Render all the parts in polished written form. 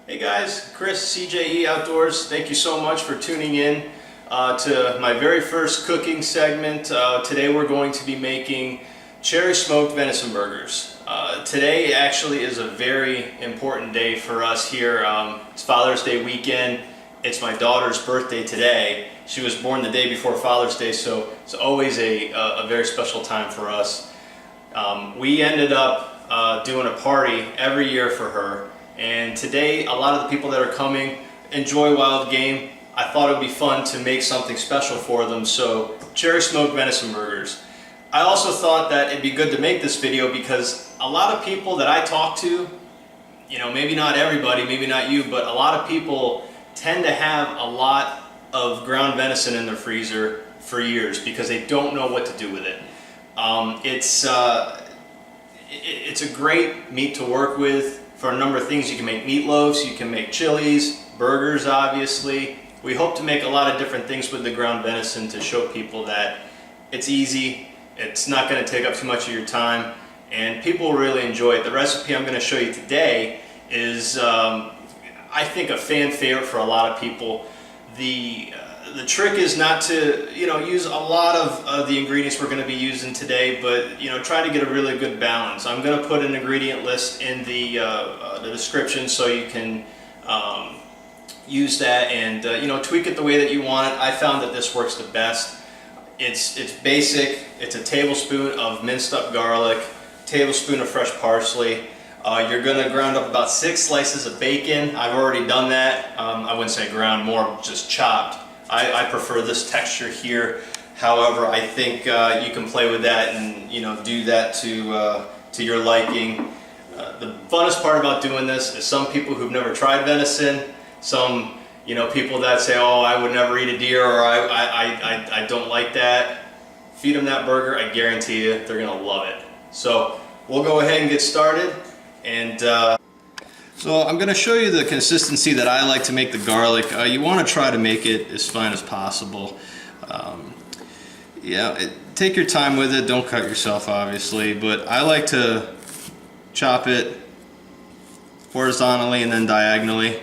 Hey guys, Chris, CJE Outdoors. Thank you so much for tuning in to my very first cooking segment. Today we're going to be making cherry smoked venison burgers. Today actually is a very important day for us here. It's Father's Day weekend. It's my daughter's birthday today. She was born the day before Father's Day, so it's always a very special time for us. We ended up doing a party every year for her. And today, a lot of the people that are coming enjoy wild game. I thought it would be fun to make something special for them, so cherry smoked venison burgers. I also thought that it'd be good to make this video because a lot of people that I talk to, you know, maybe not everybody, maybe not you, but a lot of people tend to have a lot of ground venison in their freezer for years because they don't know what to do with it. It's a great meat to work with. For a number of things. You can make meatloafs, you can make chilies, burgers obviously. We hope to make a lot of different things with the ground venison to show people that it's easy, it's not going to take up too much of your time, and people will really enjoy it. The recipe I'm going to show you today is, I think, a fan favorite for a lot of people. The trick is not to, use a lot of the ingredients we're going to be using today, but try to get a really good balance. I'm going to put an ingredient list in the description so you can use that and tweak it the way that you want it. I found that this works the best. It's basic. It's a tablespoon of minced up garlic, tablespoon of fresh parsley. You're going to ground up about 6 slices of bacon. I've already done that. I wouldn't say ground, more just chopped. I prefer this texture here. However, I think you can play with that and do that to your liking. The funnest part about doing this is some people who've never tried venison, some people that say, oh, I would never eat a deer, or I don't like that. Feed them that burger, I guarantee you they're gonna love it. So we'll go ahead and get started. And so I'm going to show you the consistency that I like to make the garlic. You want to try to make it as fine as possible. Take your time with it. Don't cut yourself, obviously. But I like to chop it horizontally and then diagonally.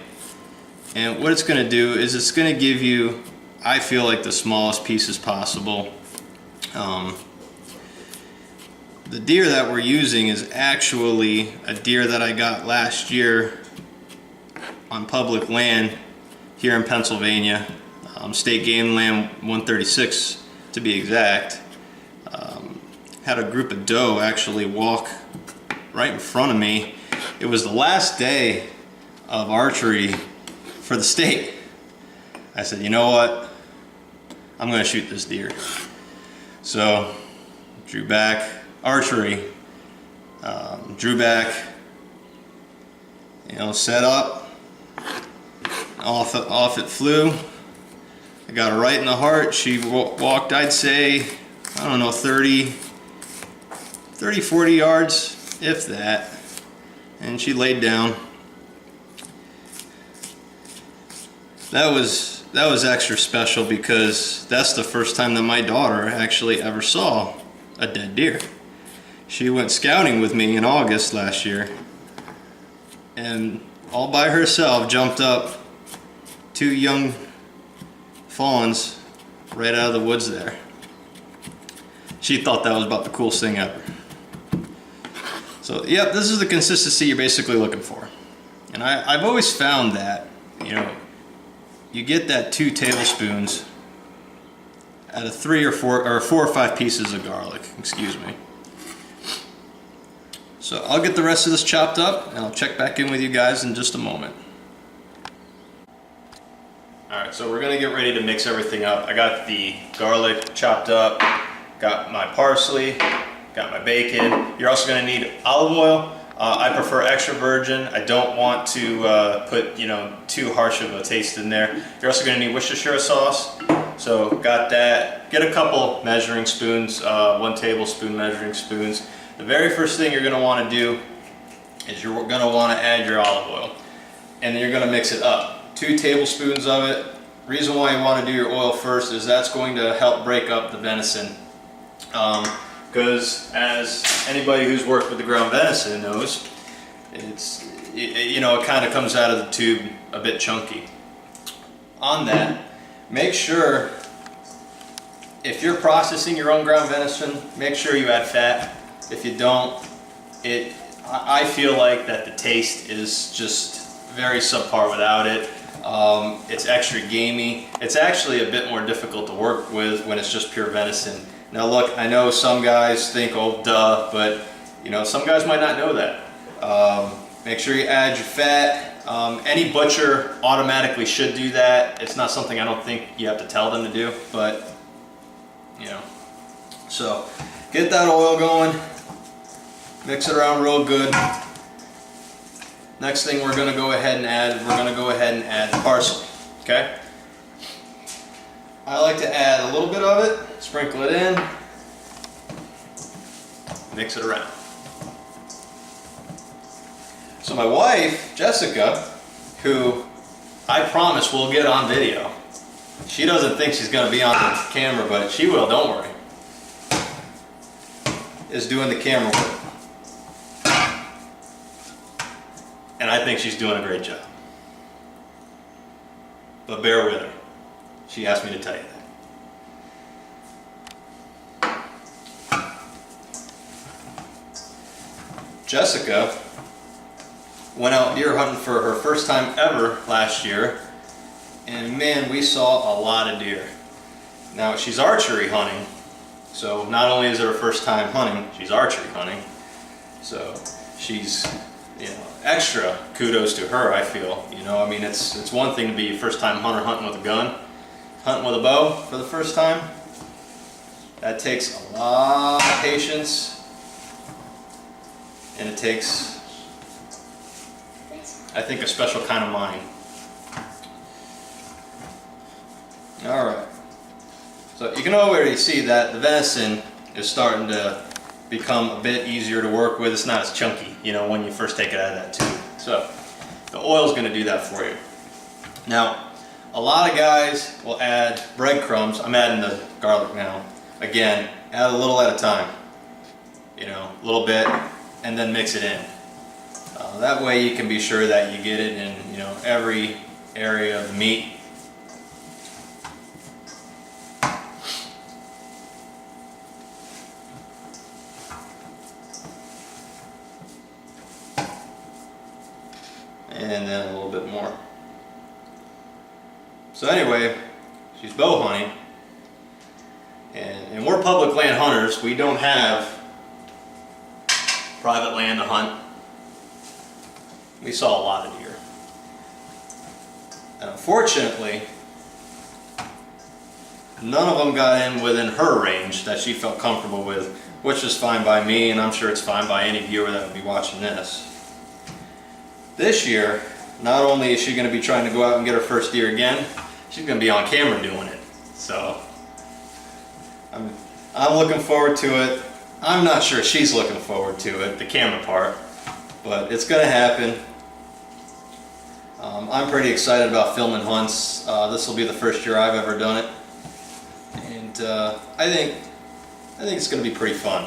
And what it's going to do is it's going to give you, I feel like, the smallest pieces possible. The deer that we're using is actually a deer that I got last year on public land here in Pennsylvania, State Game Land 136 to be exact. Had a group of doe actually walk right in front of me. It was the last day of archery for the state. I said, you know what? I'm going to shoot this deer. So, drew back. Archery, drew back, set up, off it flew. I got her right in the heart. She walked, I'd say, I don't know, 30, 40 yards, if that, and she laid down. That was extra special because that's the first time that my daughter actually ever saw a dead deer. She went scouting with me in August last year and all by herself jumped up 2 young fawns right out of the woods there. She thought that was about the coolest thing ever. So yep, this is the consistency you're basically looking for. And I've always found that, you get that 2 tablespoons out of 3 or 4 or 5 pieces of garlic, excuse me. So I'll get the rest of this chopped up and I'll check back in with you guys in just a moment. Alright, so we're going to get ready to mix everything up. I got the garlic chopped up, got my parsley, got my bacon. You're also going to need olive oil. I prefer extra virgin. I don't want to put too harsh of a taste in there. You're also going to need Worcestershire sauce. So got that. Get a couple measuring spoons, 1 tablespoon measuring spoons. The very first thing you're going to want to do is you're going to want to add your olive oil. And then you're going to mix it up. 2 tablespoons of it. Reason why you want to do your oil first is that's going to help break up the venison. Because as anybody who's worked with the ground venison knows, it's you know, it kind of comes out of the tube a bit chunky. On that, make sure if you're processing your own ground venison, make sure you add fat. If you don't, I feel like that the taste is just very subpar without it. It's extra gamey. It's actually a bit more difficult to work with when it's just pure venison. Now look, I know some guys think, oh duh, but you know, some guys might not know that. Make sure you add your fat. Any butcher automatically should do that. It's not something I don't think you have to tell them to do, but you know. So get that oil going, mix it around real good. Next thing we're going to go ahead and add, parsley, okay? I like to add a little bit of it, sprinkle it in, mix it around. So my wife, Jessica, who I promise will get on video, she doesn't think she's going to be on the camera, but she will, don't worry, is doing the camera work. And I think she's doing a great job. But bear with her. She asked me to tell you that. Jessica went out deer hunting for her first time ever last year, and man, we saw a lot of deer. Now she's archery hunting, so not only is it her first time hunting, she's archery hunting, so she's, you know, extra kudos to her, I feel. You know, I mean, it's one thing to be a first time hunter hunting with a gun, hunting with a bow for the first time. That takes a lot of patience, and it takes, I think, a special kind of mind. Alright, so you can already see that the venison is starting to become a bit easier to work with. It's not as chunky, you know, when you first take it out of that tube. So the oil's going to do that for you. Now, a lot of guys will add breadcrumbs. I'm adding the garlic now. Again, add a little at a time, you know, a little bit, and then mix it in. That way you can be sure that you get it in, you know, every area of the meat. And then a little bit more. So anyway, she's bow hunting, and we're public land hunters. We don't have private land to hunt. We saw a lot of deer. And unfortunately, none of them got in within her range that she felt comfortable with, which is fine by me, and I'm sure it's fine by any viewer that would be watching this. This year, not only is she going to be trying to go out and get her first deer again, she's going to be on camera doing it. So I'm looking forward to it. I'm not sure she's looking forward to it, the camera part, but it's going to happen. I'm pretty excited about filming hunts. This will be the first year I've ever done it, and I think it's going to be pretty fun.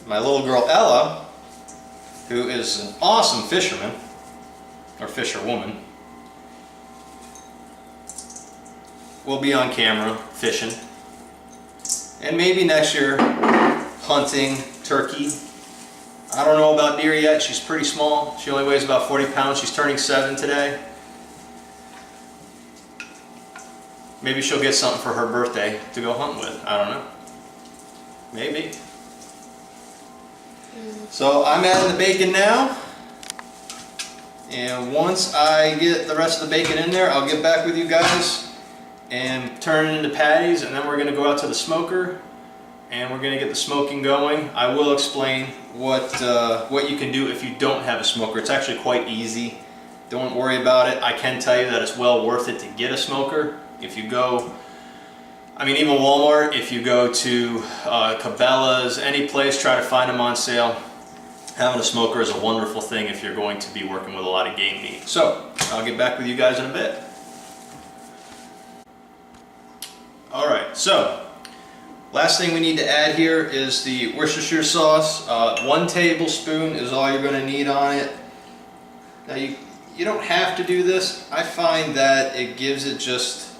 My little girl Ella, who is an awesome fisherman, or fisherwoman, will be on camera fishing, and maybe next year hunting turkey. I don't know about deer yet. She's pretty small. She only weighs about 40 pounds. She's turning 7 today. Maybe she'll get something for her birthday to go hunting with. I don't know. Maybe. So I'm adding the bacon now, and once I get the rest of the bacon in there, I'll get back with you guys and turn it into patties, and then we're going to go out to the smoker and we're going to get the smoking going. I will explain what you can do if you don't have a smoker. It's actually quite easy. Don't worry about it. I can tell you that it's well worth it to get a smoker. If you go, I mean, even Walmart, if you go to Cabela's, any place, try to find them on sale. Having a smoker is a wonderful thing if you're going to be working with a lot of game meat. So, I'll get back with you guys in a bit. Alright, so Last thing we need to add here is the Worcestershire sauce. 1 tablespoon is all you're going to need on it. Now you don't have to do this. I find that it gives it just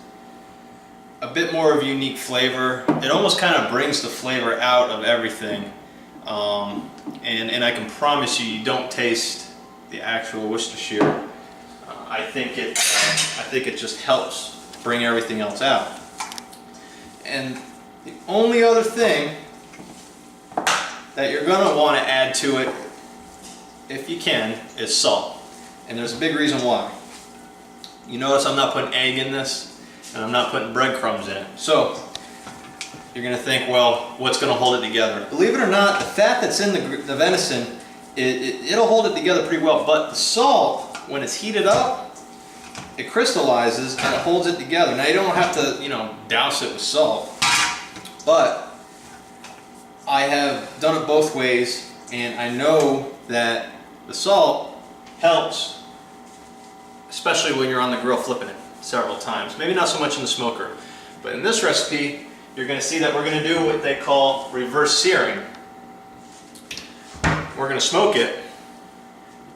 a bit more of a unique flavor. It almost kind of brings the flavor out of everything. And I can promise you, you don't taste the actual Worcestershire. I think it just helps bring everything else out. And the only other thing that you're going to want to add to it, if you can, is salt. And there's a big reason why. You notice I'm not putting egg in this, and I'm not putting breadcrumbs in it. So you're going to think, well, what's going to hold it together? Believe it or not, the fat that's in the venison, it'll hold it together pretty well. But the salt, when it's heated up, it crystallizes and it holds it together. Now you don't have to, douse it with salt. But I have done it both ways, and I know that the salt helps, especially when you're on the grill flipping it several times. Maybe not so much in the smoker, but in this recipe, you're going to see that we're going to do what they call reverse searing. We're going to smoke it,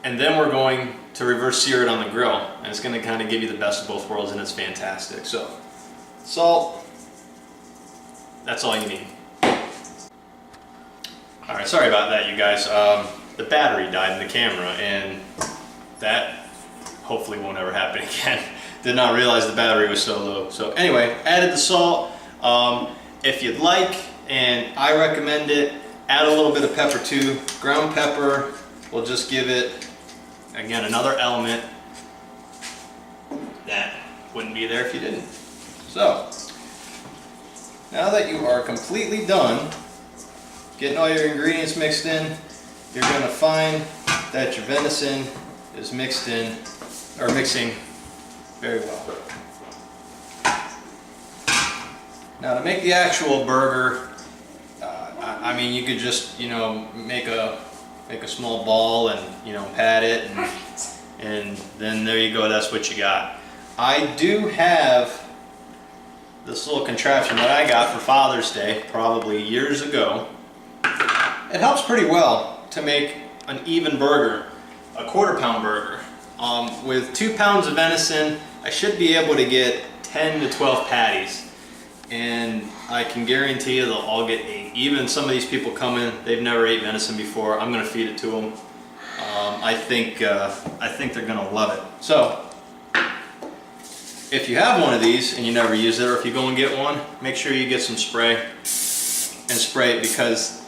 and then we're going to reverse sear it on the grill, and it's going to kind of give you the best of both worlds, and it's fantastic. So, salt, that's all you need. Alright, sorry about that, you guys. The battery died in the camera, and that hopefully won't ever happen again. Did not realize the battery was so low. So anyway, added the salt. If you'd like, and I recommend it, add a little bit of pepper too. Ground pepper will just give it, again, another element that wouldn't be there if you didn't. So, now that you are completely done getting all your ingredients mixed in, you're going to find that your venison is mixing very well. Now to make the actual burger, I mean, you could just make a small ball and pat it, and then there you go. That's what you got. I do have this little contraption that I got for Father's Day probably years ago. It helps pretty well to make an even burger, a 1/4 pound burger. With 2 pounds of venison, I should be able to get 10 to 12 patties. And I can guarantee you they'll all get 8. Even some of these people come in, they've never ate venison before. I'm going to feed it to them. I think they're going to love it. So, if you have one of these and you never use it, or if you go and get one, make sure you get some spray and spray it, because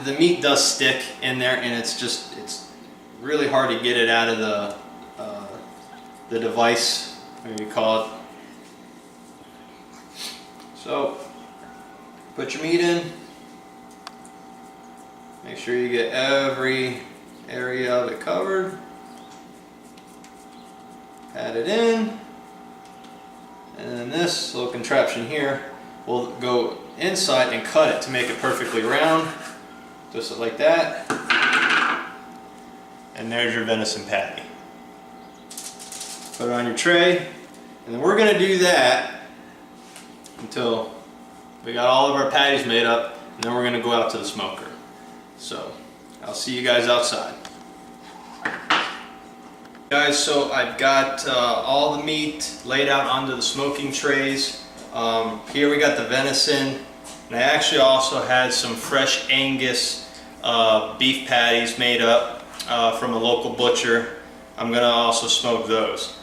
the meat does stick in there, and it's really hard to get it out of the device, whatever you call it. So, put your meat in. Make sure you get every area of it covered. Pat it in. And then this little contraption here will go inside and cut it to make it perfectly round. Just like that. And there's your venison patty. Put it on your tray. And then we're going to do that until we got all of our patties made up, and then we're going to go out to the smoker. So I'll see you guys outside. Guys, so I've got all the meat laid out onto the smoking trays. Here we got the venison, and I actually also had some fresh Angus beef patties made up from a local butcher. I'm going to also smoke those.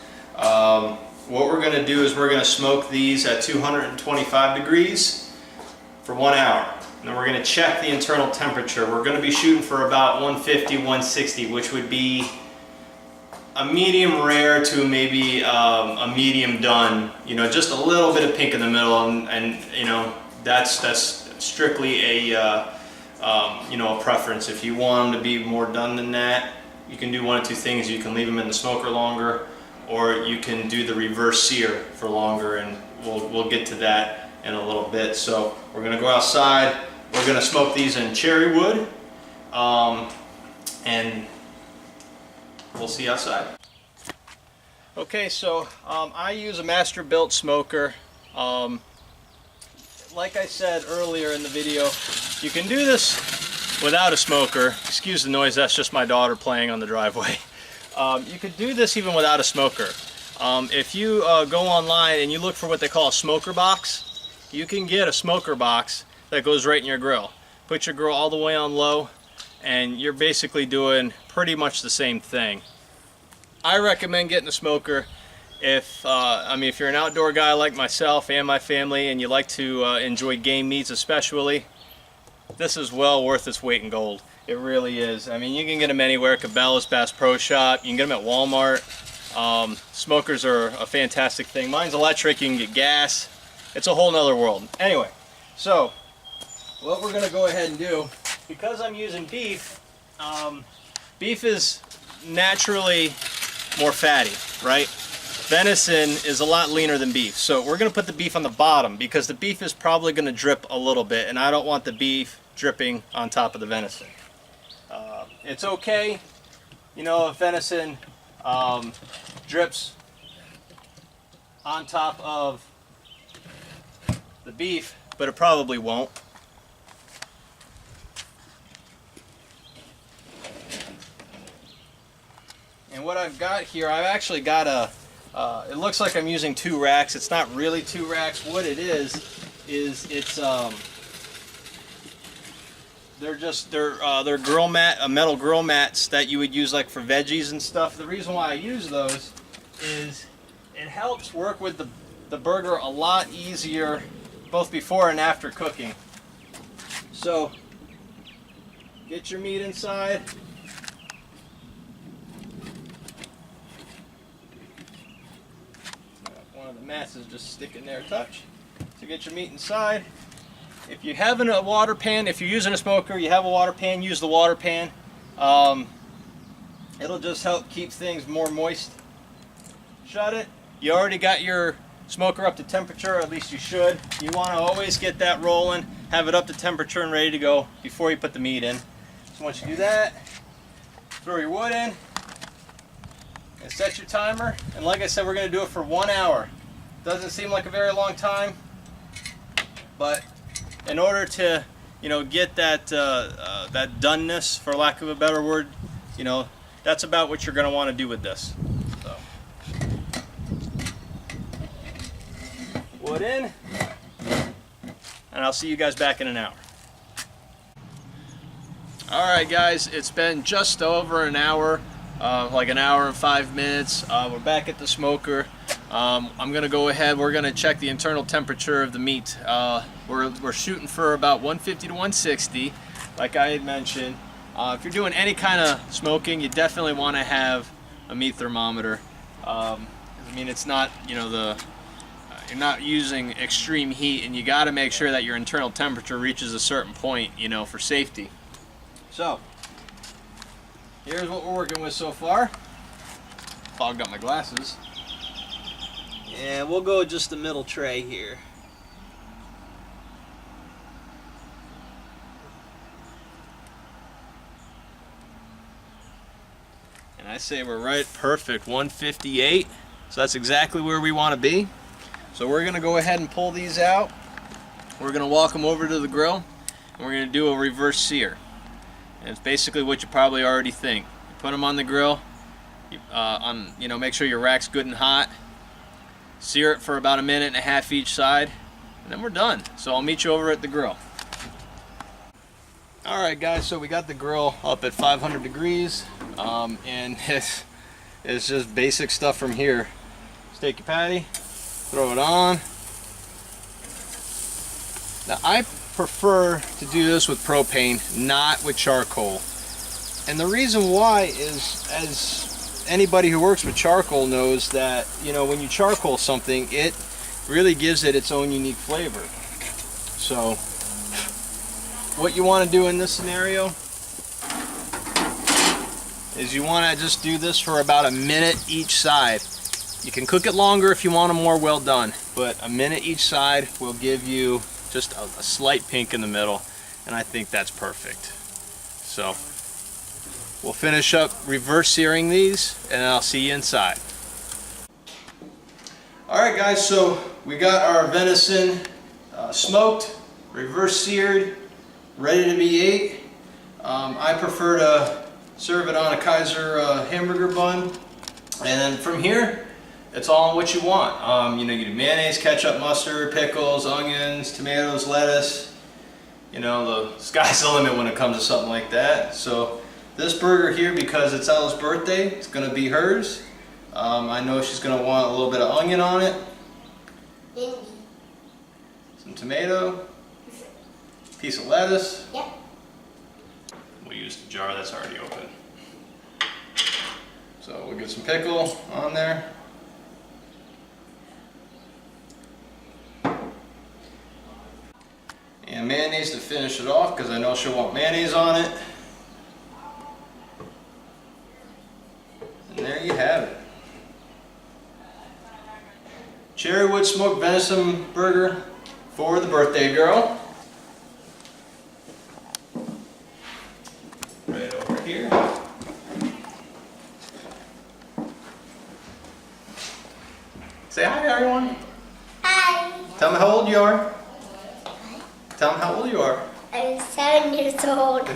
What we're going to do is we're going to smoke these at 225 degrees for 1 hour. And then we're going to check the internal temperature. We're going to be shooting for about 150, 160, which would be a medium rare to maybe a medium done. Just a little bit of pink in the middle, and that's strictly a preference. If you want them to be more done than that, you can do one of two things. You can leave them in the smoker longer, or you can do the reverse sear for longer, and we'll get to that in a little bit. So we're going to go outside. We're going to smoke these in cherry wood, and we'll see you outside. Okay, so I use a master built smoker. like I said earlier in the video, you can do this without a smoker. Excuse the noise, that's just my daughter playing on the driveway. You could do this even without a smoker. If you go online and you look for what they call a smoker box, you can get a smoker box that goes right in your grill. Put your grill all the way on low, and you're basically doing pretty much the same thing. I recommend getting a smoker if if you're an outdoor guy like myself and my family, and you like to enjoy game meats especially. This is well worth its weight in gold. It really is. I mean, you can get them anywhere. Cabela's, Bass Pro Shop. You can get them at Walmart. Smokers are a fantastic thing. Mine's electric. You can get gas. It's a whole nother world. Anyway, so what we're going to go ahead and do, because I'm using beef, beef is naturally more fatty, right? Venison is a lot leaner than beef, so we're going to put the beef on the bottom because the beef is probably going to drip a little bit, and I don't want the beef dripping on top of the venison. It's okay, you know, if venison drips on top of the beef, but it probably won't. And what I've got here, I've actually got a it looks like I'm using 2 racks. It's not really 2 racks. What it is it's they're grill mat, metal grill mats that you would use like for veggies and stuff. The reason why I use those is it helps work with the burger a lot easier, both before and after cooking. So get your meat inside. One of the mats is just sticking there a touch. So get your meat inside. If you have a water pan, if you're using a smoker, you have a water pan, use the water pan. It'll just help keep things more moist. Shut it. You already got your smoker up to temperature, at least you should. You want to always get that rolling, have it up to temperature and ready to go before you put the meat in. So once you do that, throw your wood in and set your timer. And like I said, we're going to do it for 1 hour. Doesn't seem like a very long time, but in order to, you know, get that that doneness, for lack of a better word, you know, that's about what you're going to want to do with this. So, wood in, and I'll see you guys back in an hour. Alright guys, it's been just over an hour, like an hour and 5 minutes. We're back at the smoker. I'm going to go ahead, we're going to check the internal temperature of the meat. We're shooting for about 150 to 160, like I had mentioned. If you're doing any kind of smoking, you definitely want to have a meat thermometer. I mean, it's not, you know, you're not using extreme heat, and you got to make sure that your internal temperature reaches a certain point, you know, for safety. So, here's what we're working with so far. Fogged up my glasses. Yeah, we'll go just the middle tray here. And I say we're right perfect, 158. So that's exactly where we want to be. So we're going to go ahead and pull these out. We're going to walk them over to the grill, and we're going to do a reverse sear. And it's basically what you probably already think. You put them on the grill, you know, make sure your rack's good and hot. Sear it for about 1.5 minutes each side, and then we're done. So I'll meet you over at the grill. Alright guys, so we got the grill up at 500 degrees, and it's just basic stuff from here. Just take your patty, throw it on. Now I prefer to do this with propane, not with charcoal. And the reason why is, as anybody who works with charcoal knows, that, you know, when you charcoal something, it really gives it its own unique flavor. So what you want to do in this scenario is you want to just do this for about 1 minute each side. You can cook it longer if you want them more well done, but 1 minute each side will give you just a slight pink in the middle, and I think that's perfect. So we'll finish up reverse searing these, and I'll see you inside. Alright guys, so we got our venison smoked, reverse seared, ready to be ate. I prefer to serve it on a Kaiser hamburger bun. And then from here, it's all on what you want. You know, you do mayonnaise, ketchup, mustard, pickles, onions, tomatoes, lettuce. You know, the sky's the limit when it comes to something like that. So this burger here, because it's Ella's birthday, it's going to be hers. I know she's going to want a little bit of onion on it. Some tomato. Piece of lettuce. Yep. We'll use the jar that's already open. So we'll get some pickle on there. And mayonnaise to finish it off, because I know she'll want mayonnaise on it. And there you have it. Cherry wood smoked venison burger for the birthday girl. Right over here. Say hi, everyone. Hi. Tell them how old you are. Tell them how old you are. I'm 7 years old.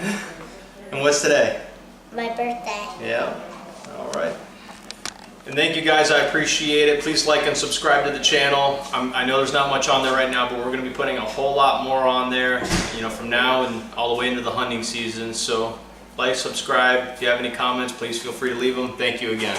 And what's today? My birthday. Yeah. All right. And thank you guys. I appreciate it. Please like and subscribe to the channel. I know there's not much on there right now, but we're going to be putting a whole lot more on there, you know, from now and all the way into the hunting season. So like, subscribe. If you have any comments, please feel free to leave them. Thank you again.